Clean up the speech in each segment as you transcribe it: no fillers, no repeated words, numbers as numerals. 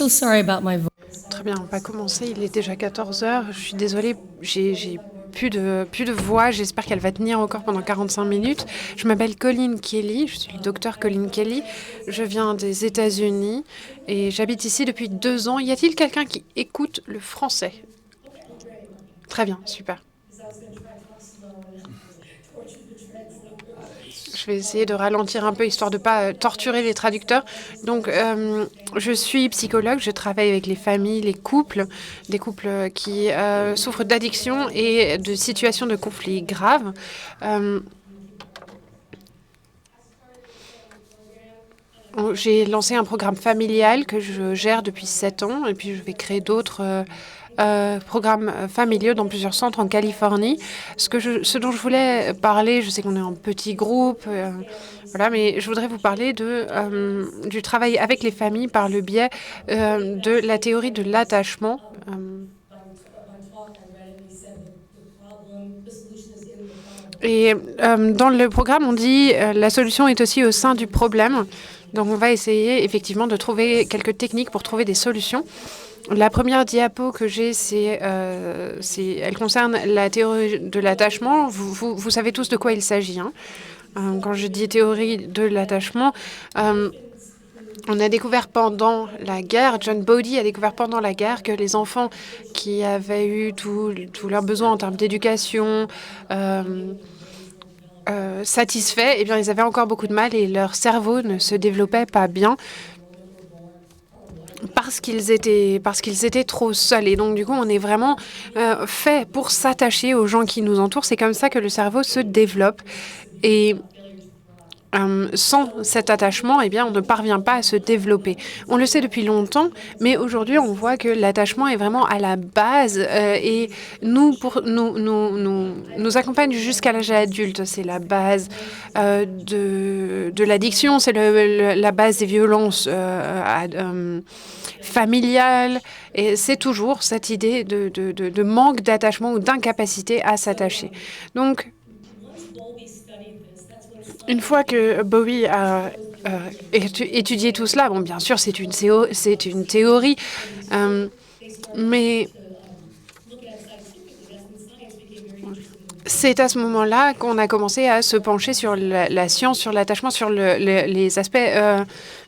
so sorry about my voice. Très bien, on va commencer. Il est déjà 14 heures. Je suis désolée, j'ai plus de voix. J'espère qu'elle va tenir encore pendant 45 minutes. Je m'appelle Colleen Kelly. Je suis le docteur Colleen Kelly. Je viens des États-Unis et j'habite ici depuis 2 ans. Y a-t-il quelqu'un qui écoute le français? Très bien, super. Je vais essayer de ralentir un peu, histoire de ne pas torturer les traducteurs. Donc, je suis psychologue, je travaille avec les familles, les couples, des couples qui souffrent d'addiction et de situations de conflits graves. J'ai lancé un programme familial que je gère depuis 7 ans, et puis je vais créer d'autres programmes familiaux dans plusieurs centres en Californie. Ce dont je voulais parler, je sais qu'on est en petit groupe, voilà, mais je voudrais vous parler du travail avec les familles par le biais de la théorie de l'attachement. Dans le programme, on dit la solution est aussi au sein du problème. Donc, on va essayer effectivement de trouver quelques techniques pour trouver des solutions. La première diapo que j'ai, elle concerne la théorie de l'attachement. Vous savez tous de quoi il s'agit, hein. Quand je dis théorie de l'attachement, on a découvert pendant la guerre, John Bowlby a découvert pendant la guerre que les enfants qui avaient eu tous leurs besoins en termes d'éducation, satisfaits, eh bien, ils avaient encore beaucoup de mal et leur cerveau ne se développait pas bien parce qu'ils étaient trop seuls. Et donc, du coup, on est vraiment fait pour s'attacher aux gens qui nous entourent. C'est comme ça que le cerveau se développe. Et sans cet attachement, eh bien, on ne parvient pas à se développer. On le sait depuis longtemps, mais aujourd'hui, on voit que l'attachement est vraiment à la base et nous accompagne jusqu'à l'âge adulte. C'est la base de l'addiction, c'est la base des violences familiales. Et c'est toujours cette idée de manque d'attachement ou d'incapacité à s'attacher. Donc, une fois que Bowie a étudié tout cela, bon, bien sûr, c'est une théorie, mais c'est à ce moment-là qu'on a commencé à se pencher sur la science, sur l'attachement, sur les aspects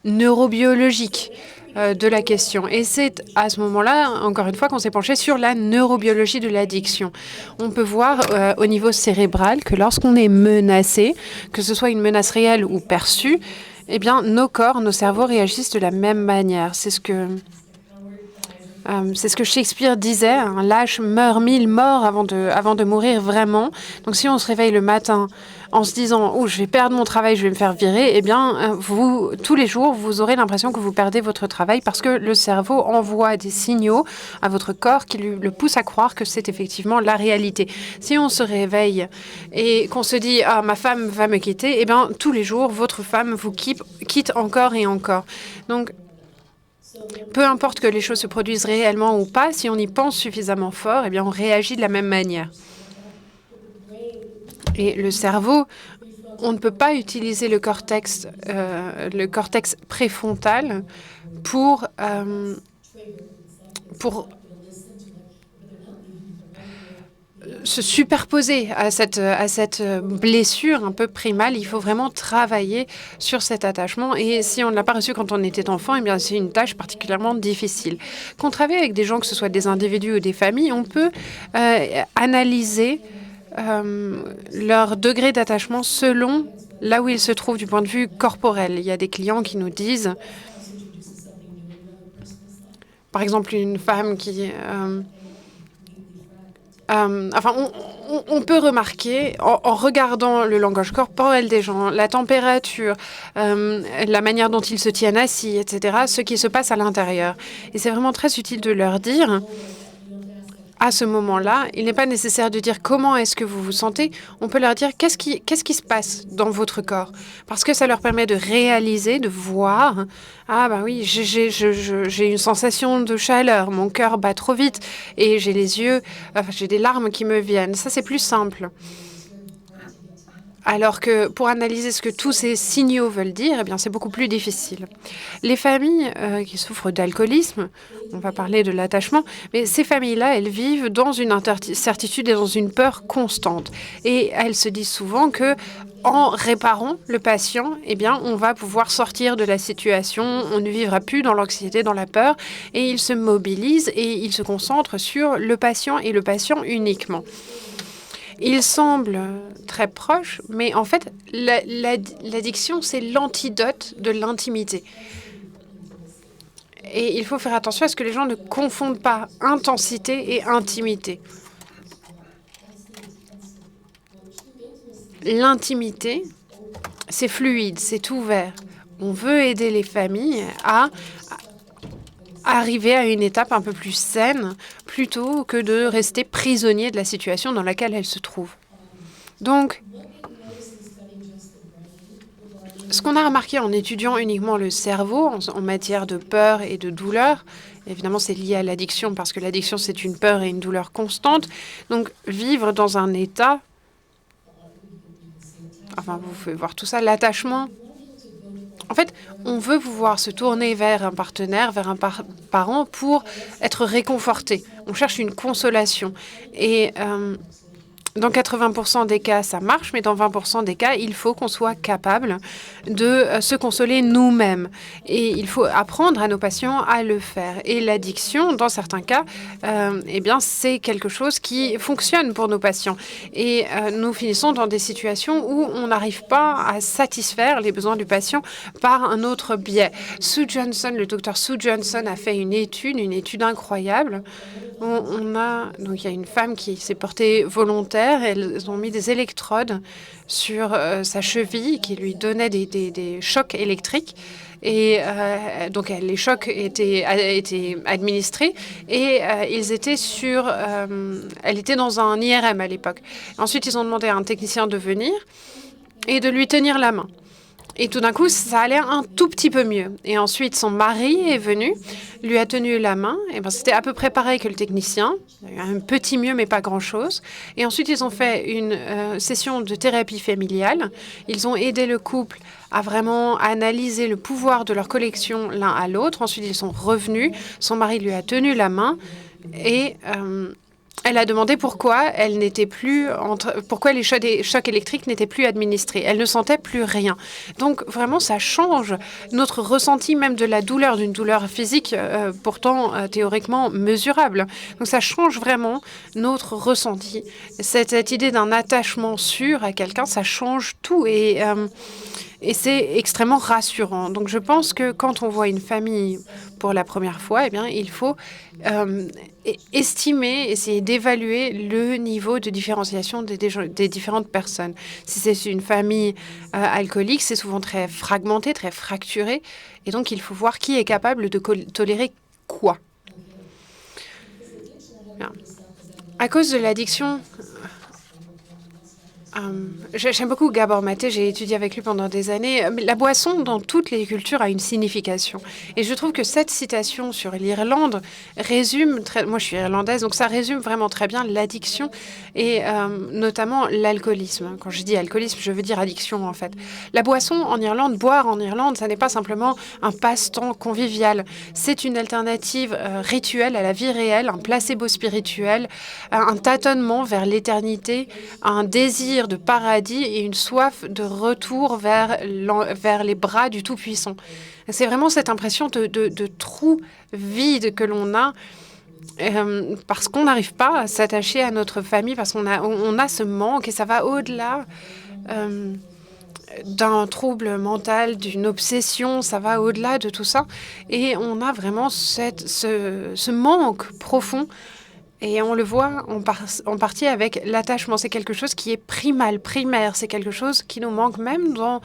neurobiologiques de la question. Et c'est à ce moment-là, encore une fois, qu'on s'est penché sur la neurobiologie de l'addiction. On peut voir au niveau cérébral que lorsqu'on est menacé, que ce soit une menace réelle ou perçue, eh bien, nos corps, nos cerveaux réagissent de la même manière. C'est ce que Shakespeare disait, un lâche meurt 1000 morts avant de mourir vraiment. Donc si on se réveille le matin en se disant « Oh, je vais perdre mon travail, je vais me faire virer », eh bien, tous les jours, vous aurez l'impression que vous perdez votre travail parce que le cerveau envoie des signaux à votre corps qui le poussent à croire que c'est effectivement la réalité. Si on se réveille et qu'on se dit « Ah, ma femme va me quitter », eh bien, tous les jours, votre femme vous quitte encore et encore. Donc, peu importe que les choses se produisent réellement ou pas, si on y pense suffisamment fort, eh bien, on réagit de la même manière. Et le cerveau, on ne peut pas utiliser le cortex préfrontal pour se superposer à cette blessure un peu primale. Il faut vraiment travailler sur cet attachement. Et si on ne l'a pas reçu quand on était enfant, eh bien, c'est une tâche particulièrement difficile. Quand on travaille avec des gens, que ce soit des individus ou des familles, on peut analyser leur degré d'attachement selon là où ils se trouvent du point de vue corporel. Il y a des clients qui nous disent, par exemple, une femme qui... on peut remarquer, en regardant le langage corporel des gens, la température, la manière dont ils se tiennent assis, etc., ce qui se passe à l'intérieur. Et c'est vraiment très utile de leur dire, à ce moment-là, il n'est pas nécessaire de dire comment est-ce que vous vous sentez. On peut leur dire qu'est-ce qui se passe dans votre corps. Parce que ça leur permet de réaliser, de voir. Ah ben oui, j'ai une sensation de chaleur, mon cœur bat trop vite et j'ai des larmes qui me viennent. Ça, c'est plus simple. Alors que pour analyser ce que tous ces signaux veulent dire, eh bien, c'est beaucoup plus difficile. Les familles qui souffrent d'alcoolisme, on va parler de l'attachement, mais ces familles-là, elles vivent dans une incertitude et dans une peur constante. Et elles se disent souvent que en réparant le patient, eh bien, on va pouvoir sortir de la situation, on ne vivra plus dans l'anxiété, dans la peur, et ils se mobilisent et ils se concentrent sur le patient et le patient uniquement. Ils semblent très proches, mais en fait, l'addiction, c'est l'antidote de l'intimité. Et il faut faire attention à ce que les gens ne confondent pas intensité et intimité. L'intimité, c'est fluide, c'est ouvert. On veut aider les familles à arriver à une étape un peu plus saine plutôt que de rester prisonnier de la situation dans laquelle elles se trouvent. Donc, ce qu'on a remarqué en étudiant uniquement le cerveau en matière de peur et de douleur, évidemment c'est lié à l'addiction parce que l'addiction c'est une peur et une douleur constante. Donc vivre dans un état, enfin vous pouvez voir tout ça, l'attachement. En fait, on veut pouvoir se tourner vers un partenaire, vers un parent pour être réconforté. On cherche une consolation. Et dans 80% des cas, ça marche, mais dans 20% des cas, il faut qu'on soit capable de se consoler nous-mêmes. Et il faut apprendre à nos patients à le faire. Et l'addiction, dans certains cas, eh bien, c'est quelque chose qui fonctionne pour nos patients. Et nous finissons dans des situations où on n'arrive pas à satisfaire les besoins du patient par un autre biais. Le docteur Sue Johnson a fait une étude incroyable. Donc il y a une femme qui s'est portée volontaire. Elles ont mis des électrodes sur sa cheville qui lui donnaient des chocs électriques. Et donc les chocs étaient administrés et ils étaient elle était dans un IRM à l'époque. Ensuite, ils ont demandé à un technicien de venir et de lui tenir la main. Et tout d'un coup, ça allait un tout petit peu mieux. Et ensuite, son mari est venu, lui a tenu la main. Et ben, c'était à peu près pareil que le technicien. Il y a eu un petit mieux, mais pas grand-chose. Et ensuite, ils ont fait une session de thérapie familiale. Ils ont aidé le couple à vraiment analyser le pouvoir de leur collection l'un à l'autre. Ensuite, ils sont revenus. Son mari lui a tenu la main. Et elle a demandé pourquoi pourquoi les chocs électriques n'étaient plus administrés. Elle ne sentait plus rien. Donc vraiment, ça change notre ressenti même de la douleur, d'une douleur physique pourtant théoriquement mesurable. Donc ça change vraiment notre ressenti. Cette idée d'un attachement sûr à quelqu'un, ça change tout et c'est extrêmement rassurant. Donc je pense que quand on voit une famille pour la première fois, eh bien, il faut essayer d'évaluer le niveau de différenciation des différentes personnes. Si c'est une famille alcoolique, c'est souvent très fragmenté, très fracturé. Et donc, il faut voir qui est capable de tolérer quoi. Bien. À cause de l'addiction, j'aime beaucoup Gabor Maté, j'ai étudié avec lui pendant des années. La boisson, dans toutes les cultures, a une signification. Et je trouve que cette citation sur l'Irlande résume, moi je suis irlandaise, donc ça résume vraiment très bien l'addiction et notamment l'alcoolisme. Quand je dis alcoolisme, je veux dire addiction en fait. La boisson en Irlande, boire en Irlande, ça n'est pas simplement un passe-temps convivial. C'est une alternative rituelle à la vie réelle, un placebo spirituel, un tâtonnement vers l'éternité, un désir de paradis et une soif de retour vers les bras du Tout-Puissant. C'est vraiment cette impression de trou vide que l'on a parce qu'on n'arrive pas à s'attacher à notre famille, parce qu'on a ce manque et ça va au-delà d'un trouble mental, d'une obsession, ça va au-delà de tout ça. Et on a vraiment ce manque profond. Et on le voit en partie avec l'attachement. C'est quelque chose qui est primaire. C'est quelque chose qui nous manque même dans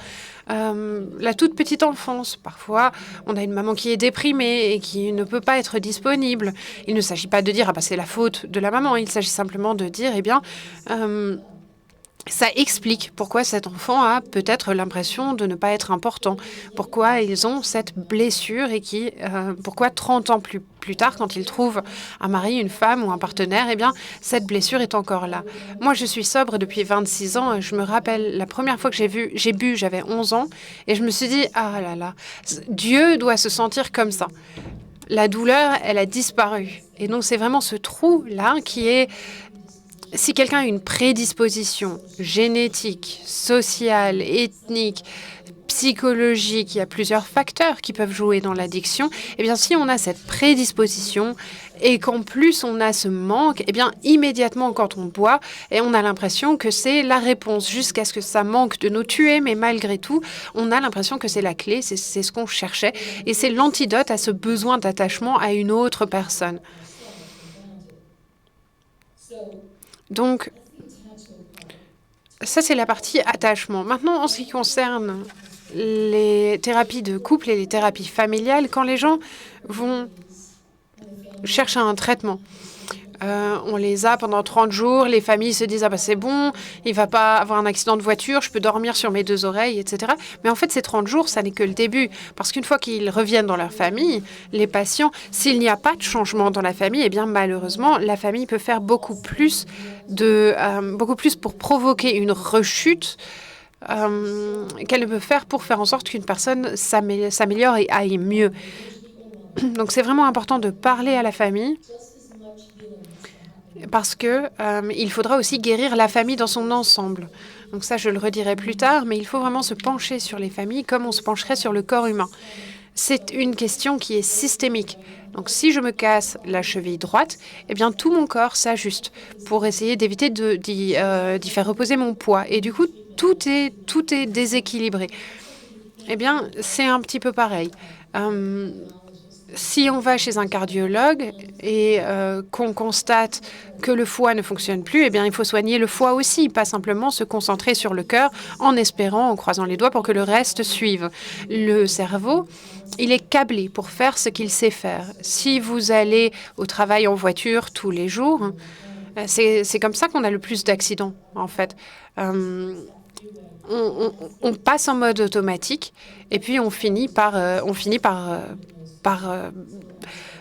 la toute petite enfance. Parfois, on a une maman qui est déprimée et qui ne peut pas être disponible. Il ne s'agit pas de dire « ah bah c'est la faute de la maman ». Il s'agit simplement de dire « eh bien, Ça explique pourquoi cet enfant a peut-être l'impression de ne pas être important, pourquoi ils ont cette blessure et pourquoi 30 ans plus tard, quand ils trouvent un mari, une femme ou un partenaire, eh bien, cette blessure est encore là. Moi, je suis sobre depuis 26 ans et je me rappelle la première fois que j'ai bu, j'avais 11 ans et je me suis dit, ah là là, Dieu doit se sentir comme ça. La douleur, elle a disparu. Et donc, c'est vraiment ce trou-là qui est... Si quelqu'un a une prédisposition génétique, sociale, ethnique, psychologique, il y a plusieurs facteurs qui peuvent jouer dans l'addiction. Eh bien, si on a cette prédisposition et qu'en plus on a ce manque, eh bien, immédiatement quand on boit, et on a l'impression que c'est la réponse jusqu'à ce que ça manque de nous tuer, mais malgré tout, on a l'impression que c'est la clé, c'est ce qu'on cherchait, et c'est l'antidote à ce besoin d'attachement à une autre personne. Donc, ça, c'est la partie attachement. Maintenant, en ce qui concerne les thérapies de couple et les thérapies familiales, quand les gens vont chercher un traitement, on les a pendant 30 jours, les familles se disent « Ah bah c'est bon, il va pas avoir un accident de voiture, je peux dormir sur mes 2 oreilles, etc. » Mais en fait, ces 30 jours, ça n'est que le début. Parce qu'une fois qu'ils reviennent dans leur famille, les patients, s'il n'y a pas de changement dans la famille, eh bien malheureusement, la famille peut faire beaucoup plus pour provoquer une rechute qu'elle peut faire pour faire en sorte qu'une personne s'améliore et aille mieux. Donc c'est vraiment important de parler à la famille parce que il faudra aussi guérir la famille dans son ensemble. Donc ça, je le redirai plus tard, mais il faut vraiment se pencher sur les familles comme on se pencherait sur le corps humain. C'est une question qui est systémique. Donc si je me casse la cheville droite, eh bien tout mon corps s'ajuste pour essayer d'éviter d'y faire reposer mon poids. Et du coup, tout est déséquilibré. Eh bien, c'est un petit peu pareil. Si on va chez un cardiologue et qu'on constate que le foie ne fonctionne plus, eh bien, il faut soigner le foie aussi, pas simplement se concentrer sur le cœur en espérant, en croisant les doigts pour que le reste suive. Le cerveau, il est câblé pour faire ce qu'il sait faire. Si vous allez au travail en voiture tous les jours, c'est comme ça qu'on a le plus d'accidents, en fait. On passe en mode automatique et puis on finit par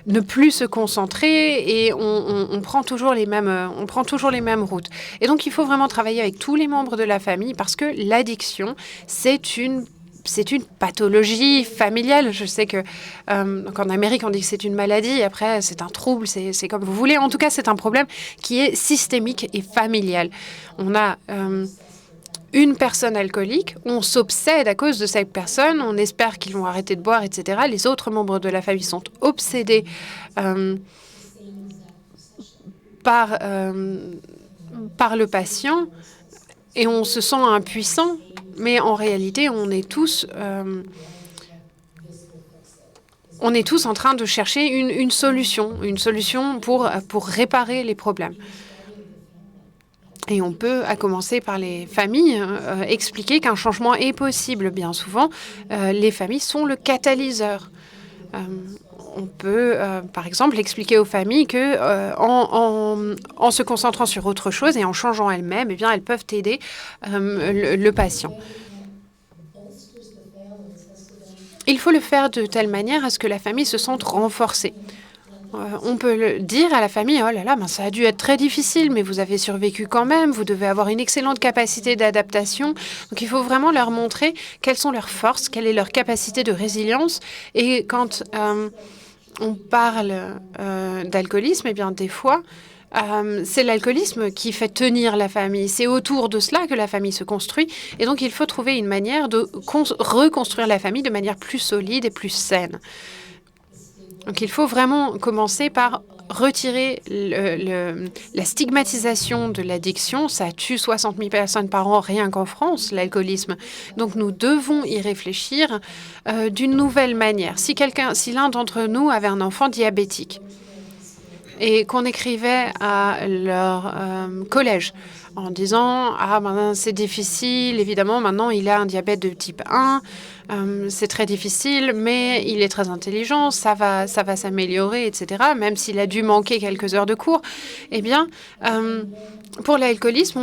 ne plus se concentrer et on prend toujours les mêmes routes. Et donc, il faut vraiment travailler avec tous les membres de la famille parce que l'addiction, c'est une pathologie familiale. Je sais que qu'en Amérique, on dit que c'est une maladie. Après, c'est un trouble, c'est comme vous voulez. En tout cas, c'est un problème qui est systémique et familial. On a une personne alcoolique, on s'obsède à cause de cette personne, on espère qu'ils vont arrêter de boire, etc. Les autres membres de la famille sont obsédés par le patient et on se sent impuissant, mais en réalité, on est tous en train de chercher une solution pour réparer les problèmes. Et on peut, à commencer par les familles, expliquer qu'un changement est possible. Bien souvent, les familles sont le catalyseur. On peut, par exemple, expliquer aux familles que en se concentrant sur autre chose et en changeant elles-mêmes, eh bien, elles peuvent aider le patient. Il faut le faire de telle manière à ce que la famille se sente renforcée. On peut le dire à la famille, oh là là, ben ça a dû être très difficile, mais vous avez survécu quand même, vous devez avoir une excellente capacité d'adaptation. Donc il faut vraiment leur montrer quelles sont leurs forces, quelle est leur capacité de résilience. Et quand on parle d'alcoolisme, eh bien des fois, c'est l'alcoolisme qui fait tenir la famille. C'est autour de cela que la famille se construit. Et donc il faut trouver une manière de reconstruire la famille de manière plus solide et plus saine. Donc il faut vraiment commencer par retirer la stigmatisation de l'addiction. Ça tue 60 000 personnes par an rien qu'en France, l'alcoolisme. Donc nous devons y réfléchir d'une nouvelle manière. Si l'un d'entre nous avait un enfant diabétique et qu'on écrivait à leur collège en disant « Ah, ben, c'est difficile, évidemment, maintenant il a un diabète de type 1, c'est très difficile, mais il est très intelligent, ça va s'améliorer, etc. » Même s'il a dû manquer quelques heures de cours, eh bien, pour l'alcoolisme,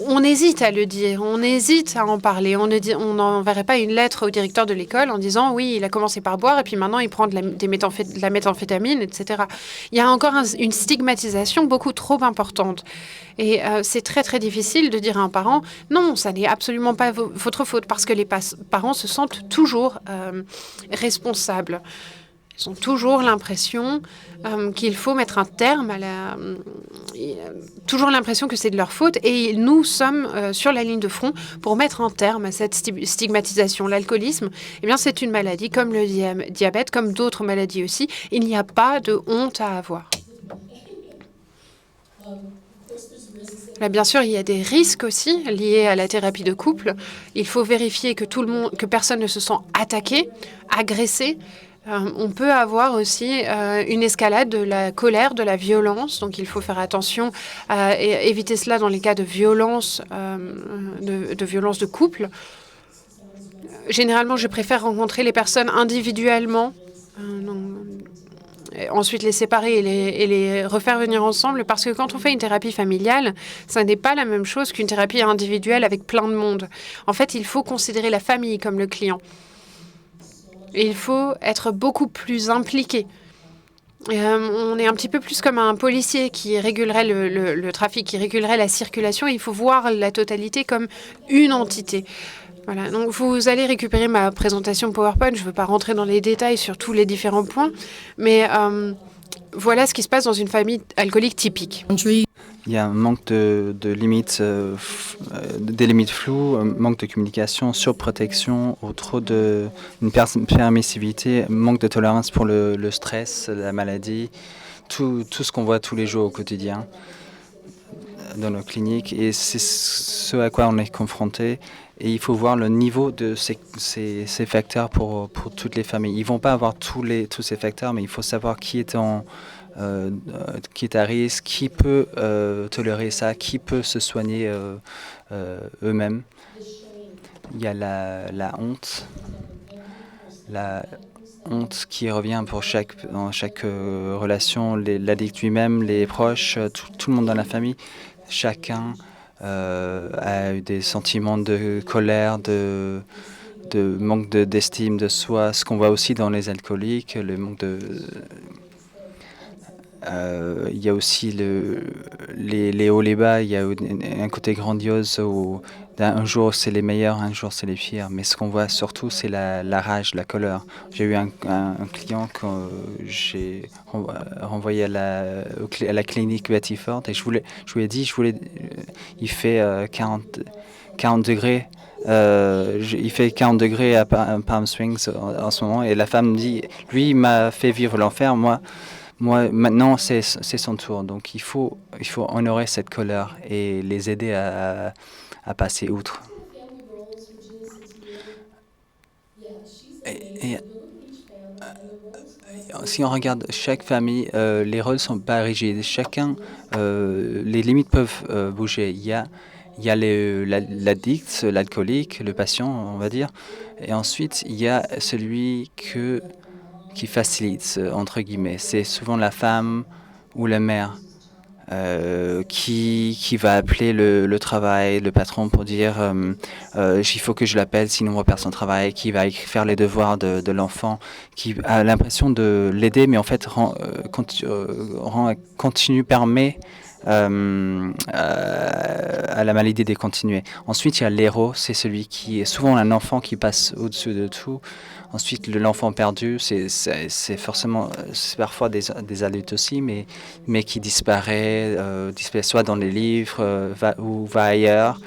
on hésite à le dire, on hésite à en parler. On n'enverrait pas une lettre au directeur de l'école en disant oui, il a commencé par boire et puis maintenant il prend de la méthamphétamine, etc. Il y a encore une stigmatisation beaucoup trop importante. Et c'est très, très difficile de dire à un parent non, ça n'est absolument pas votre faute parce que les parents se sentent toujours responsables. Ils ont toujours l'impression qu'il faut mettre un terme à toujours l'impression que c'est de leur faute. Et nous sommes sur la ligne de front pour mettre un terme à cette stigmatisation. L'alcoolisme, eh bien, c'est une maladie comme le diabète, comme d'autres maladies aussi. Il n'y a pas de honte à avoir. Là, bien sûr, il y a des risques aussi liés à la thérapie de couple. Il faut vérifier que personne ne se sent attaqué, agressé. On peut avoir aussi une escalade de la colère, de la violence. Donc, il faut faire attention et éviter cela dans les cas de violence, de violence de couple. Généralement, je préfère rencontrer les personnes individuellement. Ensuite les séparer et les refaire venir ensemble, parce que quand on fait une thérapie familiale, ça n'est pas la même chose qu'une thérapie individuelle avec plein de monde. En fait, il faut considérer la famille comme le client. Et il faut être beaucoup plus impliqué. On est un petit peu plus comme un policier qui régulerait le trafic, qui régulerait la circulation. Il faut voir la totalité comme une entité. Voilà, donc vous allez récupérer ma présentation PowerPoint. Je ne veux pas rentrer dans les détails sur tous les différents points, mais voilà ce qui se passe dans une famille alcoolique typique. Il y a un manque de limites, des limites floues, un manque de communication, surprotection, ou trop une permissivité, manque de tolérance pour le stress, la maladie, tout ce qu'on voit tous les jours au quotidien dans nos cliniques. Et c'est ce à quoi on est confronté. Et il faut voir le niveau de ces facteurs pour toutes les familles. Ils ne vont pas avoir tous ces facteurs, mais il faut savoir qui est à risque, qui peut tolérer ça, qui peut se soigner eux-mêmes. Il y a la honte. La honte qui revient dans chaque relation, l'addict lui-même, les proches, tout le monde dans la famille. Chacun a eu des sentiments de colère, de manque d'estime de soi, ce qu'on voit aussi dans les alcooliques, le manque de... il y a aussi les hauts, les bas, il y a un côté grandiose où un jour c'est les meilleurs, un jour c'est les pires, mais ce qu'on voit surtout c'est la rage, la colère. J'ai eu un client que j'ai renvoyé à la clinique Betty Ford et je lui ai dit, il fait 40 degrés. Il fait 40 degrés à Palm Springs en ce moment et la femme me dit, lui il m'a fait vivre l'enfer, moi maintenant c'est son tour, donc il faut honorer cette colère et les aider à passer outre. Et si on regarde chaque famille, les rôles sont pas rigides. Chacun, les limites peuvent bouger. Il y a l'addict, l'alcoolique, le patient, on va dire. Et ensuite, il y a celui qui facilite, entre guillemets. C'est souvent la femme ou la mère qui va appeler le travail, le patron pour dire il faut que je l'appelle sinon on va perdre son travail, qui va faire les devoirs de l'enfant, qui a l'impression de l'aider mais en fait permet à la maladie de continuer. Ensuite, il y a l'héros, c'est celui qui est souvent un enfant qui passe au-dessus de tout. Ensuite, l'enfant perdu, c'est parfois des adultes aussi, mais qui disparaît soit dans les livres ou va ailleurs.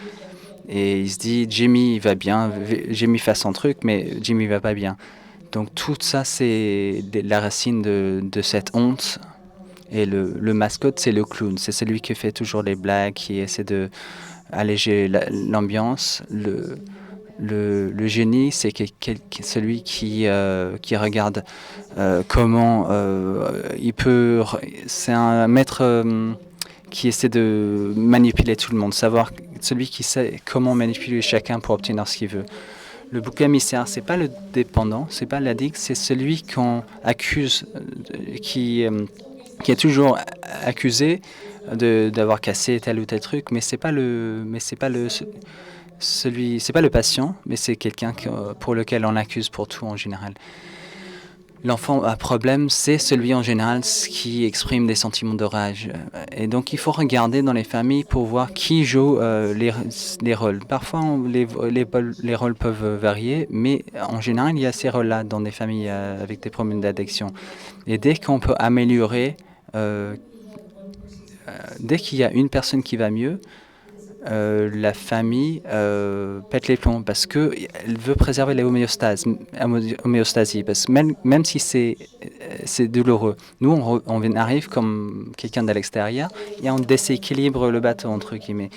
Et il se dit, Jimmy il va bien, Jimmy fait son truc, mais Jimmy va pas bien. Donc tout ça, c'est la racine de cette honte. Et le mascotte, c'est le clown. C'est celui qui fait toujours les blagues, qui essaie de alléger l'ambiance. Le génie, c'est celui qui regarde comment il peut... C'est un maître qui essaie de manipuler tout le monde, celui qui sait comment manipuler chacun pour obtenir ce qu'il veut. Le bouc émissaire, c'est pas le dépendant, c'est pas l'addict, c'est celui qu'on accuse, qui est toujours accusé d'avoir cassé tel ou tel truc, mais c'est pas c'est pas le patient, mais c'est quelqu'un pour lequel on accuse pour tout en général. L'enfant à problème, c'est celui en général qui exprime des sentiments de rage. Et donc il faut regarder dans les familles pour voir qui joue les rôles. Parfois les rôles peuvent varier, mais en général il y a ces rôles-là dans des familles avec des problèmes d'addiction. Et dès qu'on peut améliorer, dès qu'il y a une personne qui va mieux, la famille pète les plombs parce qu'elle veut préserver la homéostasie. Parce que même si c'est douloureux, nous, on arrive comme quelqu'un de l'extérieur et on déséquilibre le bateau, entre guillemets.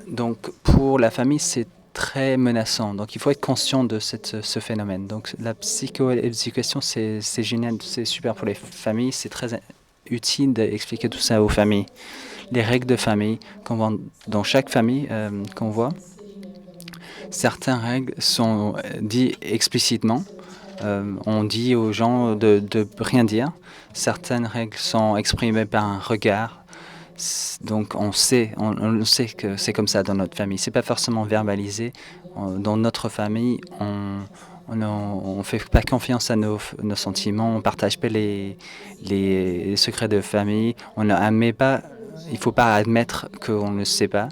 Donc, pour la famille, c'est très menaçant. Donc, il faut être conscient de ce phénomène. Donc, la psychoéducation, c'est génial, c'est super pour les familles. C'est très utile d'expliquer tout ça aux familles. Les règles de famille qu'on voit dans chaque famille qu'on voit. Certaines règles sont dites explicitement. On dit aux gens de rien dire. Certaines règles sont exprimées par un regard. Donc on sait que c'est comme ça dans notre famille. C'est pas forcément verbalisé. Dans notre famille, on fait pas confiance à nos sentiments. On partage pas les secrets de famille. On n'admet pas. Il ne faut pas admettre qu'on ne sait pas.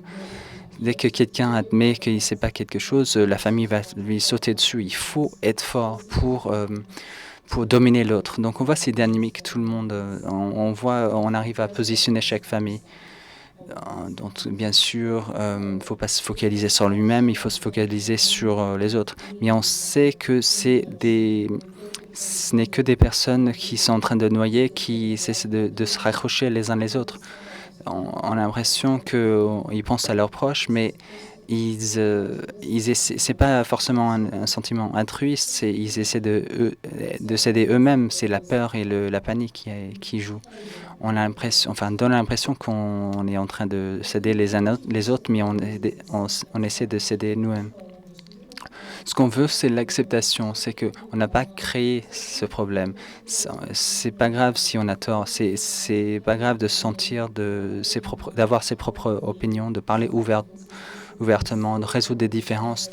Dès que quelqu'un admet qu'il ne sait pas quelque chose, la famille va lui sauter dessus. Il faut être fort pour dominer l'autre. Donc on voit ces dynamiques, tout le monde, on arrive à positionner chaque famille. Donc bien sûr, il ne faut pas se focaliser sur lui-même, il faut se focaliser sur les autres. Mais on sait que ce n'est que des personnes qui sont en train de noyer, qui essaient de se raccrocher les uns les autres. On a l'impression qu'ils pensent à leurs proches, mais c'est pas forcément un sentiment altruiste, ils essaient de s'aider eux-mêmes. C'est la peur et la panique qui jouent. On donne l'impression qu'on est en train de s'aider les autres, mais on essaie de s'aider nous-mêmes. Ce qu'on veut, c'est l'acceptation. C'est qu'on n'a pas créé ce problème. C'est pas grave si on a tort. C'est pas grave de sentir, d'avoir ses propres opinions, de parler ouvertement, de résoudre des différences,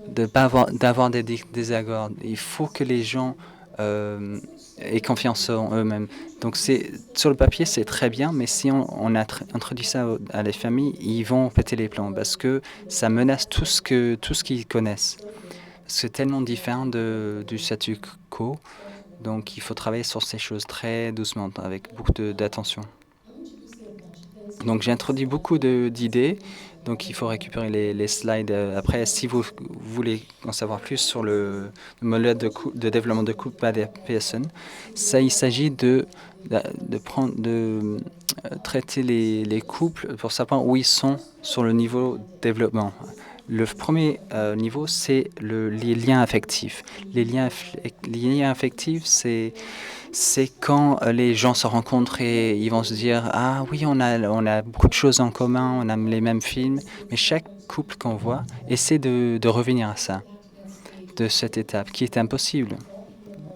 d'avoir des désaccords. Il faut que les gens aient confiance en eux-mêmes. Donc sur le papier, c'est très bien, mais si on introduit ça à les familles, ils vont péter les plombs parce que ça menace tout ce qu'ils connaissent. C'est tellement différent du statu quo, donc il faut travailler sur ces choses très doucement, avec beaucoup d'attention. Donc j'ai introduit beaucoup d'idées. Donc il faut récupérer les slides après. Si vous voulez en savoir plus sur le modèle de développement de couple par Pearson, il s'agit de traiter les couples pour savoir où ils sont sur le niveau de développement. Le premier niveau, c'est les liens affectifs. Les liens affectifs, c'est quand les gens se rencontrent et ils vont se dire « Ah oui, on a beaucoup de choses en commun, on aime les mêmes films. » Mais chaque couple qu'on voit essaie de revenir à ça, de cette étape, qui est impossible.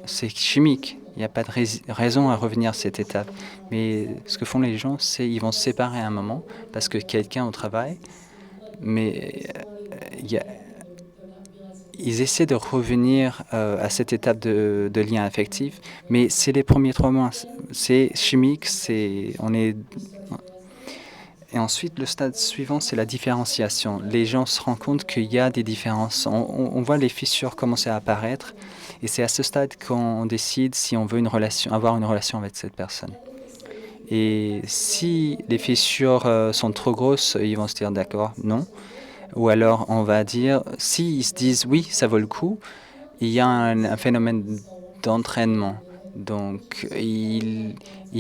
C'est chimique. Il n'y a pas de raison à revenir à cette étape. Mais ce que font les gens, c'est qu'ils vont se séparer à un moment parce que quelqu'un au travail, mais ils essaient de revenir à cette étape de lien affectif, mais c'est les premiers 3 mois. C'est chimique, Et ensuite, le stade suivant, c'est la différenciation. Les gens se rendent compte qu'il y a des différences. On voit les fissures commencer à apparaître, et c'est à ce stade qu'on décide si on veut avoir une relation avec cette personne. Et si les fissures sont trop grosses, ils vont se dire d'accord, non. Ou alors on va dire, s'ils se disent oui, ça vaut le coup, il y a un phénomène d'entraînement. Donc ils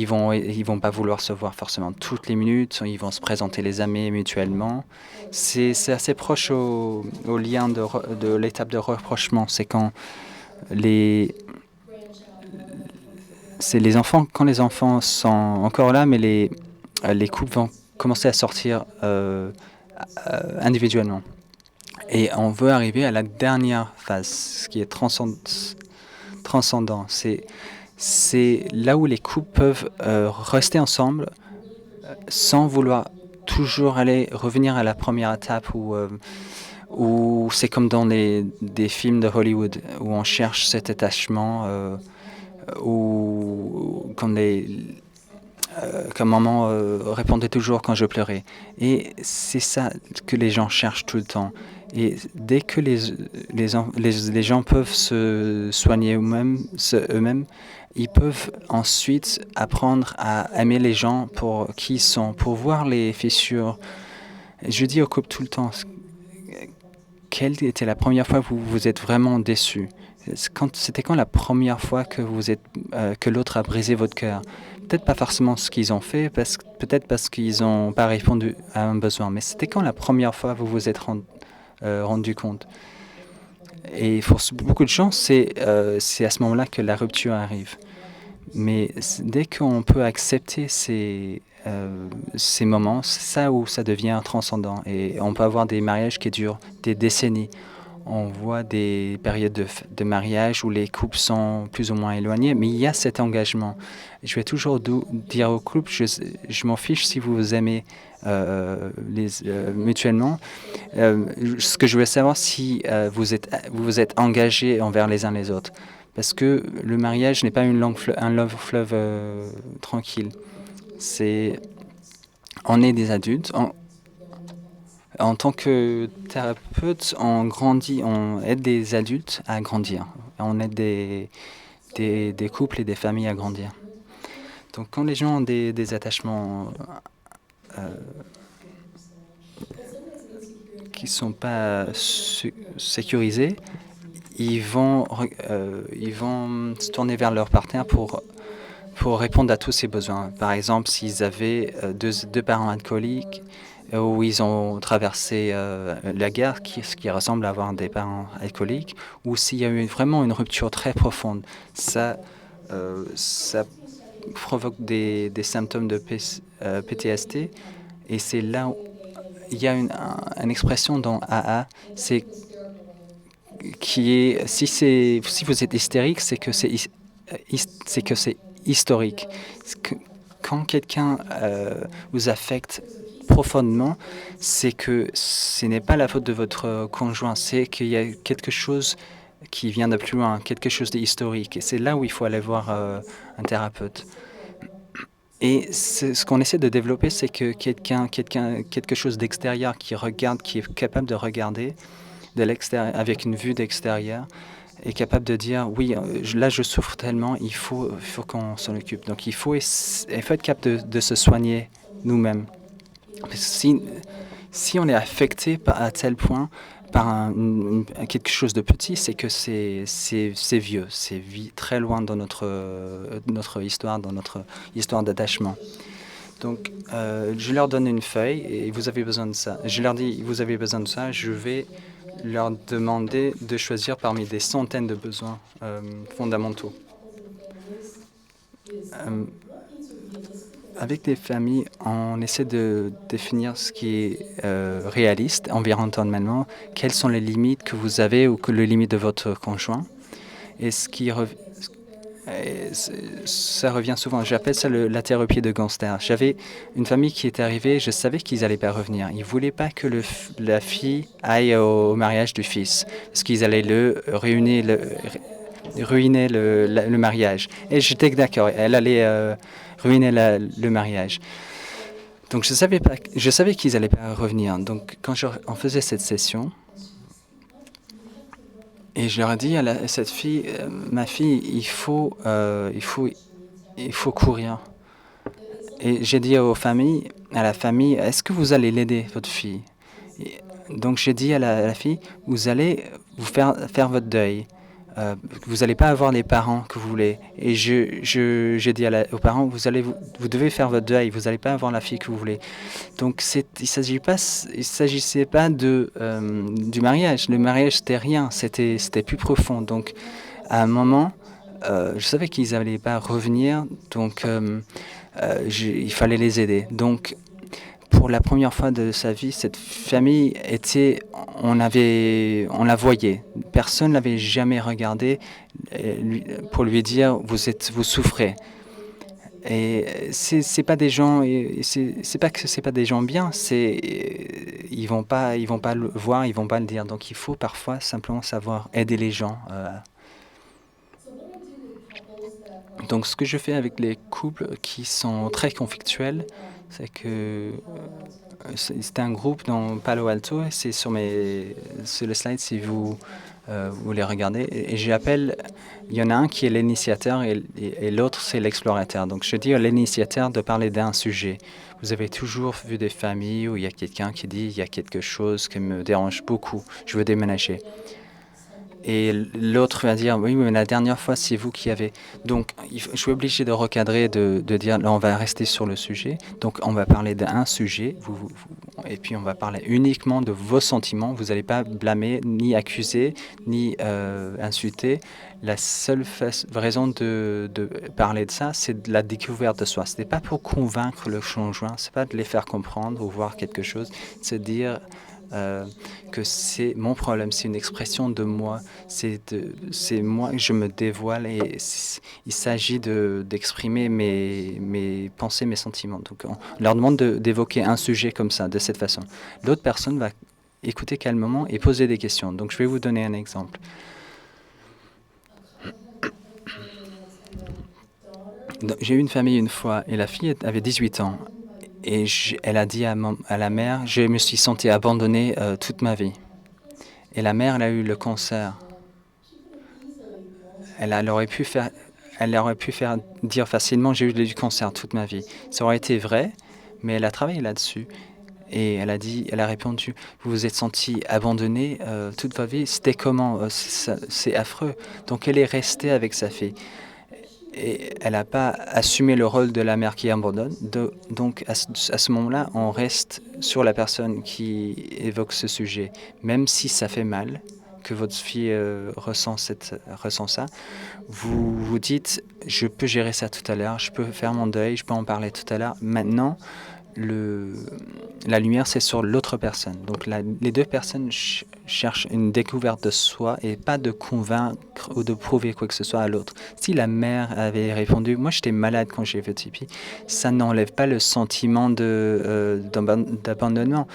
vont pas vouloir se voir forcément toutes les minutes, ils vont se présenter les amis mutuellement. C'est assez proche au lien de l'étape de rapprochement. C'est quand les enfants, quand les enfants sont encore là, mais les couples vont commencer à sortir individuellement. Et on veut arriver à la dernière phase, ce qui est transcendant. c'est là où les couples peuvent rester ensemble sans vouloir toujours revenir à la première étape où c'est comme dans des films de Hollywood où on cherche cet attachement, où comme maman répondait toujours quand je pleurais. Et c'est ça que les gens cherchent tout le temps. Et dès que les gens peuvent se soigner eux-mêmes, ils peuvent ensuite apprendre à aimer les gens pour qui ils sont, pour voir les fissures. Je dis au couple tout le temps, quelle était la première fois que vous vous êtes vraiment déçu? C'était quand la première fois que que l'autre a brisé votre cœur? Peut-être pas forcément ce qu'ils ont fait, peut-être parce qu'ils n'ont pas répondu à un besoin, mais c'était quand la première fois que vous vous êtes rendu compte? Et pour beaucoup de gens, c'est à ce moment-là que la rupture arrive. Mais dès qu'on peut accepter ces moments, c'est ça où ça devient transcendant. Et on peut avoir des mariages qui durent des décennies. On voit des périodes de mariage où les couples sont plus ou moins éloignés, mais il y a cet engagement. Je vais toujours dire aux couples, je m'en fiche si vous vous aimez mutuellement. Ce que je veux savoir, si vous vous êtes engagés envers les uns les autres. Parce que le mariage n'est pas un long fleuve tranquille. On est des adultes. En tant que thérapeute, on grandit, on aide des adultes à grandir. On aide des couples et des familles à grandir. Donc quand les gens ont des attachements qui ne sont pas sécurisés, ils vont se tourner vers leur partenaire pour répondre à tous ces besoins. Par exemple, s'ils avaient deux parents alcooliques, où ils ont traversé la guerre, ce qui ressemble à avoir des parents alcooliques, ou s'il y a eu vraiment une rupture très profonde, ça provoque des symptômes de PTSD, et c'est là où il y a une expression dans AA, si vous êtes hystérique, c'est que c'est historique. Quand quelqu'un vous affecte profondément, c'est que ce n'est pas la faute de votre conjoint, c'est qu'il y a quelque chose qui vient de plus loin, quelque chose d'historique. Et c'est là où il faut aller voir un thérapeute. Et ce qu'on essaie de développer, c'est que quelque chose d'extérieur qui regarde, qui est capable de regarder de l'extérieur, avec une vue d'extérieur, est capable de dire oui, là je souffre tellement, il faut qu'on s'en occupe. Donc il faut être capable de se soigner nous-mêmes. Si on est affecté à tel point par quelque chose de petit, c'est que c'est vieux, c'est très loin dans notre histoire, dans notre histoire d'attachement. Donc, je leur donne une feuille et vous avez besoin de ça. Je leur dis, vous avez besoin de ça, je vais leur demander de choisir parmi des centaines de besoins fondamentaux. Avec des familles, on essaie de définir ce qui est réaliste environnementalement, quelles sont les limites que vous avez ou que les limites de votre conjoint. Et ça revient souvent. J'appelle ça la thérapie de gangster. J'avais une famille qui était arrivée, je savais qu'ils n'allaient pas revenir. Ils ne voulaient pas que la fille aille au mariage du fils, parce qu'ils allaient ruiner le mariage. Et j'étais d'accord, elle allait ruiner le mariage. Donc je savais qu'ils n'allaient pas revenir. Donc quand on faisait cette session, et je leur ai dit à cette fille, ma fille, il faut courir. Et j'ai dit à la famille, est-ce que vous allez l'aider, votre fille? Donc j'ai dit à la fille, vous allez vous faire votre deuil. Vous n'allez pas avoir les parents que vous voulez. Et j'ai dit aux parents, vous devez faire votre deuil, vous n'allez pas avoir la fille que vous voulez. Donc il ne s'agissait pas du mariage. Le mariage, c'était rien, c'était plus profond. Donc à un moment, je savais qu'ils n'allaient pas revenir, donc il fallait les aider. Donc pour la première fois de sa vie, cette famille était, on la voyait. Personne l'avait jamais regardé pour lui dire vous souffrez. Et c'est pas des gens, et c'est pas que c'est pas des gens bien, ils vont pas le voir, ils vont pas le dire. Donc il faut parfois simplement savoir aider les gens. Donc ce que je fais avec les couples qui sont très conflictuels, c'est que c'était un groupe dans Palo Alto, et c'est sur le slide si vous les regardez. Et j'appelle, il y en a un qui est l'initiateur et l'autre c'est l'explorateur. Donc je dis à l'initiateur de parler d'un sujet. Vous avez toujours vu des familles où il y a quelqu'un qui dit il y a quelque chose qui me dérange beaucoup, je veux déménager. Et l'autre va dire, oui, mais la dernière fois, c'est vous qui avez... Donc, je suis obligé de recadrer, de dire, là, on va rester sur le sujet. Donc, on va parler d'un sujet, et puis on va parler uniquement de vos sentiments. Vous n'allez pas blâmer, ni accuser, ni insulter. La seule raison de parler de ça, c'est de la découverte de soi. Ce n'est pas pour convaincre le conjoint, ce n'est pas de les faire comprendre ou voir quelque chose, c'est de dire... que c'est mon problème, c'est une expression de moi, c'est moi que je me dévoile et il s'agit d'exprimer mes pensées, mes sentiments. Donc on leur demande d'évoquer un sujet comme ça, de cette façon. L'autre personne va écouter calmement et poser des questions. Donc je vais vous donner un exemple. J'ai eu une famille une fois et la fille avait 18 ans. Et elle a dit à la mère, je me suis sentie abandonnée toute ma vie. Et la mère, elle a eu le cancer. Elle aurait pu faire dire facilement, j'ai eu du cancer toute ma vie. Ça aurait été vrai, mais elle a travaillé là-dessus. Et elle a répondu, vous vous êtes senti abandonnée toute votre vie. C'était comment? C'est affreux. Donc elle est restée avec sa fille. Et elle n'a pas assumé le rôle de la mère qui abandonne. Donc à ce moment-là, on reste sur la personne qui évoque ce sujet. Même si ça fait mal, que votre fille ressent ça, vous vous dites, je peux gérer ça tout à l'heure, je peux faire mon deuil, je peux en parler tout à l'heure. Maintenant, la lumière, c'est sur l'autre personne. Donc les deux personnes cherchent une découverte de soi et pas de convaincre ou de prouver quoi que ce soit à l'autre. Si la mère avait répondu, moi j'étais malade quand j'ai fait pipi, ça n'enlève pas le sentiment d'abandonnement.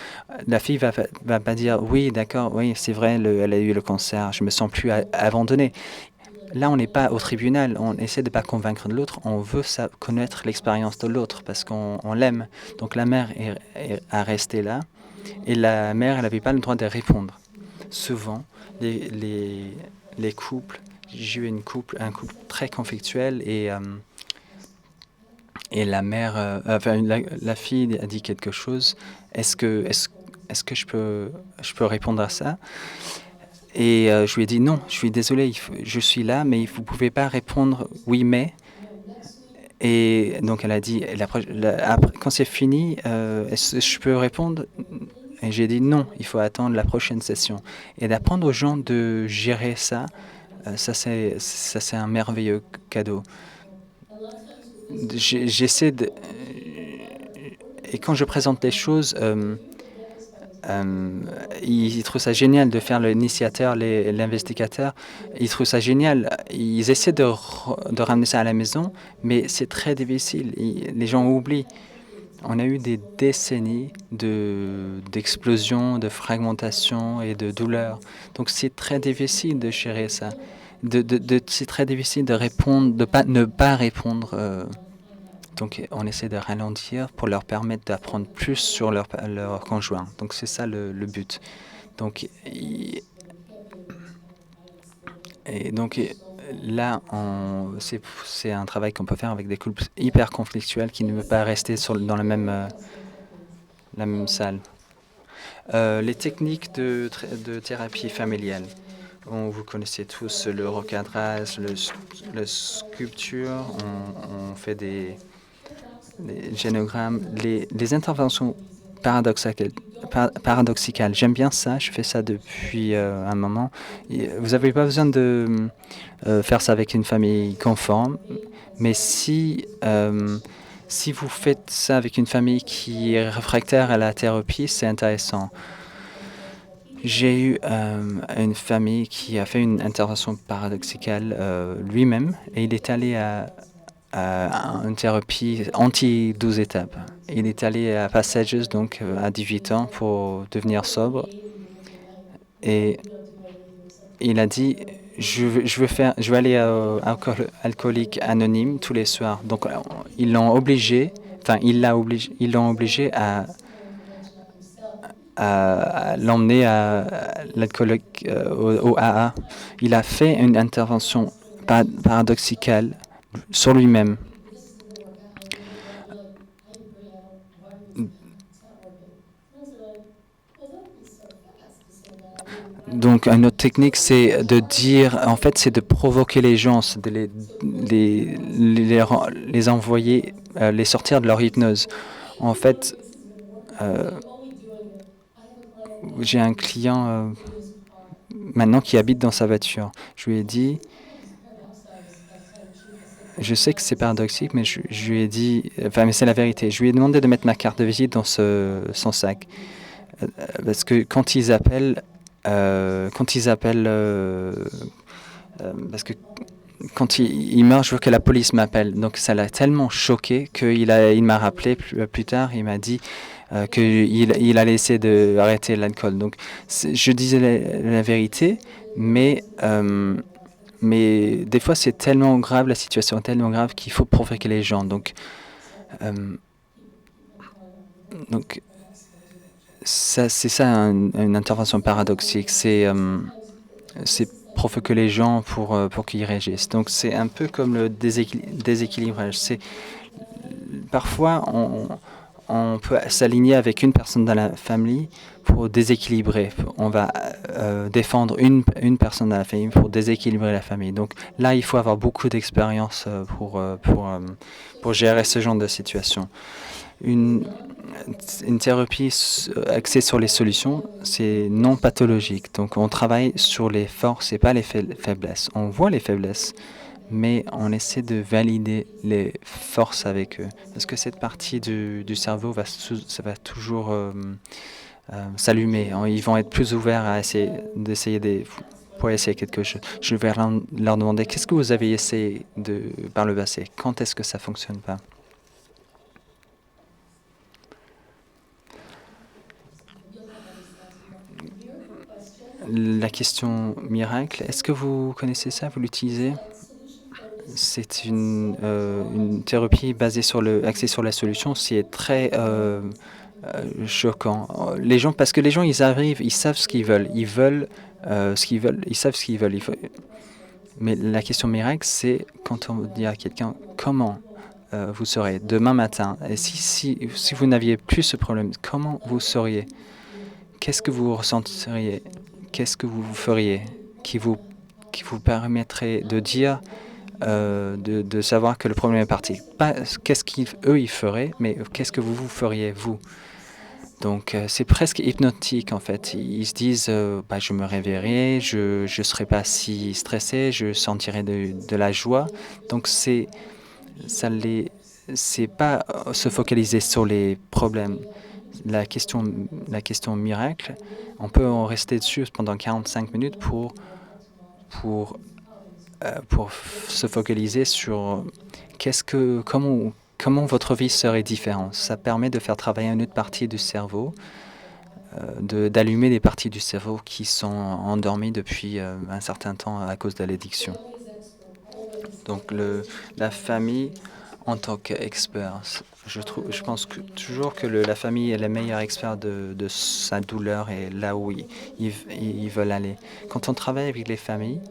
La fille va pas dire, oui d'accord, oui c'est vrai, elle a eu le cancer, je me sens plus abandonnée. Là, on n'est pas au tribunal, on essaie de ne pas convaincre de l'autre, on veut connaître l'expérience de l'autre parce qu'on l'aime. Donc la mère a resté là et la mère, elle n'avait pas le droit de répondre. Souvent, les couples, j'ai eu un couple très conflictuel et la mère, la fille a dit quelque chose. Est-ce que je peux répondre à ça? Et je lui ai dit non, je suis désolé, je suis là, mais vous ne pouvez pas répondre oui, mais. Et donc elle a dit, après, quand c'est fini, est-ce que je peux répondre? Et j'ai dit non, il faut attendre la prochaine session. Et d'apprendre aux gens de gérer ça, ça c'est un merveilleux cadeau. J'essaie de... Et quand je présente les choses... ils trouvent ça génial de faire l'initiateur, l'investigateur. Ils trouvent ça génial. Ils essaient de ramener ça à la maison, mais c'est très difficile. Les gens oublient. On a eu des décennies d'explosions, de fragmentation et de douleur. Donc c'est très difficile de gérer ça. C'est très difficile de répondre, ne pas répondre. Donc on essaie de ralentir pour leur permettre d'apprendre plus sur leur conjoint. Donc c'est ça le but. Donc, là, c'est un travail qu'on peut faire avec des couples hyper conflictuels qui ne veulent pas rester dans la même salle. Les techniques de thérapie familiale. Vous connaissez tous le recadrage, la sculpture, on fait des génogrammes, les interventions paradoxicales. J'aime bien ça, je fais ça depuis un moment. Vous n'avez pas besoin de faire ça avec une famille conforme, mais si Si vous faites ça avec une famille qui est réfractaire à la thérapie, c'est intéressant. J'ai eu une famille qui a fait une intervention paradoxale lui-même et il est allé à une thérapie anti-12 étapes. Il est allé à Passages, donc à 18 ans, pour devenir sobre. Et il a dit, je vais aller à Alcoolique Anonyme tous les soirs. Donc ils l'ont obligé, ils l'ont obligé à l'emmener à l'alcoolique au AA. Il a fait une intervention paradoxale sur lui-même. Donc, une autre technique, c'est de dire, en fait, c'est de provoquer les gens, c'est de les envoyer, les sortir de leur hypnose. En fait, euh, j'ai un client maintenant qui habite dans sa voiture. Je lui ai dit, je sais que c'est paradoxique, mais je lui ai dit, enfin, mais c'est la vérité. Je lui ai demandé de mettre ma carte de visite dans son sac. Parce que quand ils appellent, parce que quand il meurt, je veux que la police m'appelle. Donc ça l'a tellement choqué il m'a rappelé plus tard, il m'a dit qu'il allait essayer d'arrêter l'alcool. Donc je disais la vérité, mais des fois c'est tellement grave, la situation est tellement grave qu'il faut provoquer les gens. Euh, donc c'est ça une intervention paradoxique. C'est provoquer les gens pour qu'ils réagissent. Donc c'est un peu comme le déséquilibrage. Parfois on peut s'aligner avec une personne dans la famille pour déséquilibrer. On va défendre une personne dans la famille pour déséquilibrer la famille. Donc là, il faut avoir beaucoup d'expérience pour gérer ce genre de situation. Une thérapie axée sur les solutions, c'est non pathologique. Donc on travaille sur les forces et pas les faiblesses. On voit les faiblesses, mais on essaie de valider les forces avec eux. Parce que cette partie du cerveau ça va toujours s'allumer. Ils vont être plus ouverts à pour essayer quelque chose. Je vais leur demander, qu'est-ce que vous avez essayé par le passé? Quand est-ce que ça ne fonctionne pas? La question miracle, est-ce que vous connaissez ça? Vous l'utilisez? C'est une thérapie axée sur la solution. C'est très choquant. Parce que les gens, ils arrivent, ils savent ce qu'ils veulent. Ils veulent ce qu'ils veulent. Ils savent ce qu'ils veulent. Mais la question miracle, c'est quand on dit à quelqu'un comment vous serez demain matin. Et si vous n'aviez plus ce problème, comment vous seriez? Qu'est-ce que vous ressenteriez? Qu'est-ce que vous feriez qui vous permettrait de dire, de savoir que le problème est parti? Pas qu'est-ce qu'eux ils feraient, mais qu'est-ce que vous feriez, vous? Donc c'est presque hypnotique en fait. Ils se disent, je me réveillerai, je ne serai pas si stressé, je sentirai de la joie. Donc c'est pas se focaliser sur les problèmes. La question miracle, on peut en rester dessus pendant 45 minutes pour se focaliser sur comment votre vie serait différente. Ça permet de faire travailler une autre partie du cerveau, d'allumer des parties du cerveau qui sont endormies depuis un certain temps à cause de l'addiction. Donc la famille en tant qu'expert, je pense toujours que la famille est le meilleur expert de sa douleur et là où ils veulent aller. Quand on travaille avec les familles,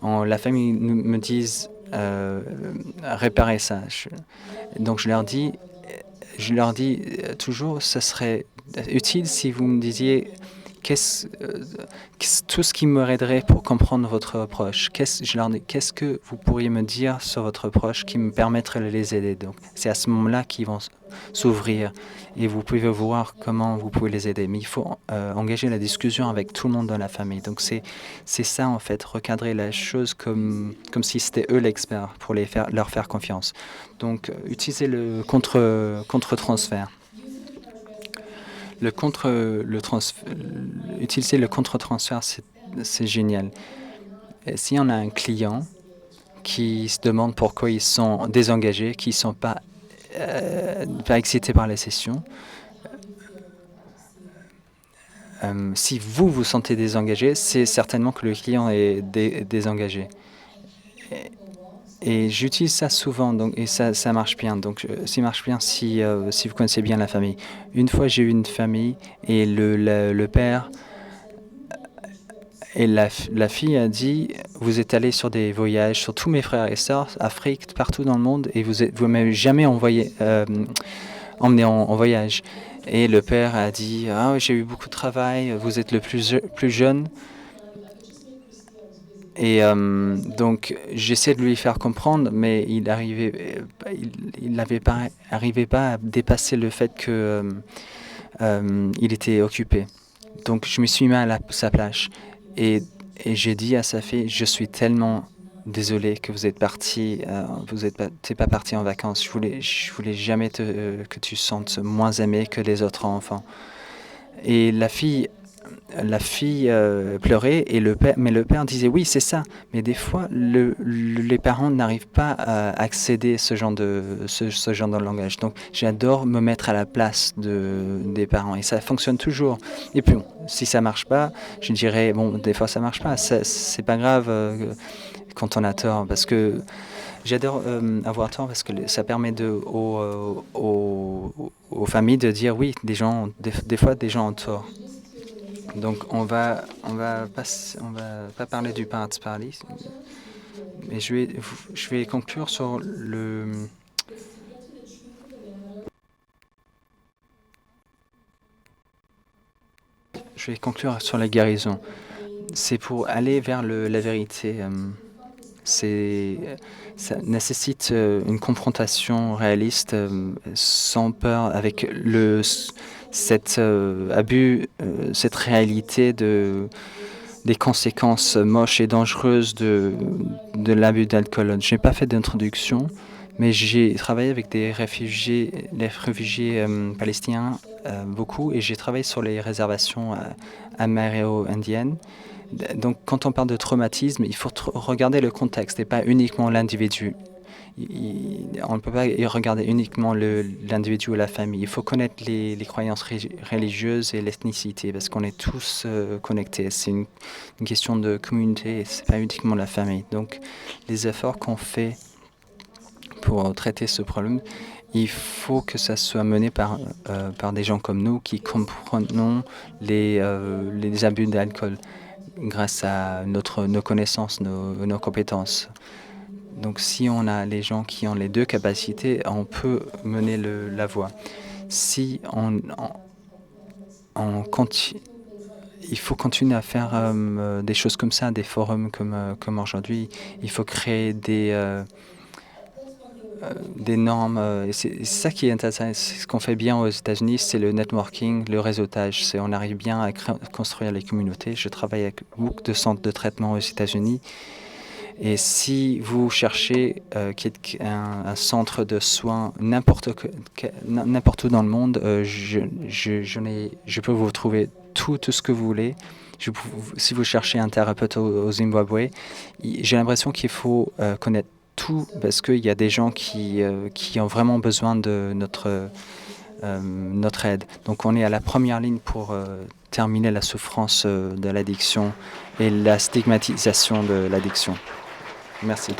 la famille me dit réparer ça. Donc je leur dis toujours, ce serait utile si vous me disiez tout ce qui m'aiderait pour comprendre votre reproche. Je leur dis, qu'est-ce que vous pourriez me dire sur votre reproche qui me permettrait de les aider. Donc, c'est à ce moment-là qu'ils vont s'ouvrir et vous pouvez voir comment vous pouvez les aider. Mais il faut engager la discussion avec tout le monde dans la famille. Donc, c'est ça, en fait, recadrer la chose comme si c'était eux l'expert pour leur faire confiance. Donc, utiliser le contre-transfert. Utiliser le contre-transfert, c'est génial. Et si on a un client qui se demande pourquoi ils sont désengagés, qui ne sont pas excités par les sessions, si vous vous sentez désengagé, c'est certainement que le client est désengagé. Et j'utilise ça souvent, et ça marche bien. Donc, ça marche bien si vous connaissez bien la famille. Une fois, j'ai eu une famille et le père et la fille a dit, vous êtes allé sur des voyages, sur tous mes frères et sœurs, Afrique, partout dans le monde, et vous m'avez jamais emmené en voyage. Et le père a dit, j'ai eu beaucoup de travail, vous êtes le plus jeune. Et donc, j'essaie de lui faire comprendre, mais il n'arrivait pas à dépasser le fait qu'il était occupé. Donc, je me suis mis à sa place. Et j'ai dit à sa fille, je suis tellement désolé que vous êtes parti, t'es pas parti en vacances. Je voulais jamais que tu te sentes moins aimé que les autres enfants. Et la fille pleurait, mais le père disait oui, c'est ça. Mais des fois, les parents n'arrivent pas à accéder à ce genre de langage. Donc, j'adore me mettre à la place des parents et ça fonctionne toujours. Et puis, si ça marche pas, je dirais bon, des fois ça marche pas. C'est pas grave quand on a tort, parce que j'adore avoir tort parce que ça permet aux familles de dire oui, des fois des gens ont tort. Donc on va pas parler du parents parler, mais je vais conclure sur la guérison. C'est pour aller vers la vérité. Ça nécessite une confrontation réaliste, sans peur, avec cet abus, cette réalité des conséquences moches et dangereuses de l'abus d'alcool. Je n'ai pas fait d'introduction, mais j'ai travaillé avec les réfugiés palestiniens beaucoup, et j'ai travaillé sur les réservations amérindiennes. Donc, quand on parle de traumatisme, il faut regarder le contexte et pas uniquement l'individu. On ne peut pas regarder uniquement l'individu ou la famille. Il faut connaître les croyances religieuses et l'ethnicité, parce qu'on est tous connectés. C'est une question de communauté, ce n'est pas uniquement la famille. Donc, les efforts qu'on fait pour traiter ce problème, il faut que ça soit mené par des gens comme nous qui comprenons les abus d'alcool grâce à nos connaissances, nos compétences. Donc si on a les gens qui ont les deux capacités, on peut mener la voie. Si il faut continuer à faire des choses comme ça, des forums comme aujourd'hui. Il faut créer des normes. C'est ça qui est intéressant. Ce qu'on fait bien aux États-Unis, c'est le networking, le réseautage. On arrive bien à construire les communautés. Je travaille avec beaucoup de centres de traitement aux États-Unis. Et si vous cherchez un centre de soins n'importe où dans le monde, je peux vous trouver tout ce que vous voulez. Si vous cherchez un thérapeute au Zimbabwe, j'ai l'impression qu'il faut connaître tout, parce qu'il y a des gens qui ont vraiment besoin de notre aide. Donc on est à la première ligne pour terminer la souffrance de l'addiction et la stigmatisation de l'addiction. Merci.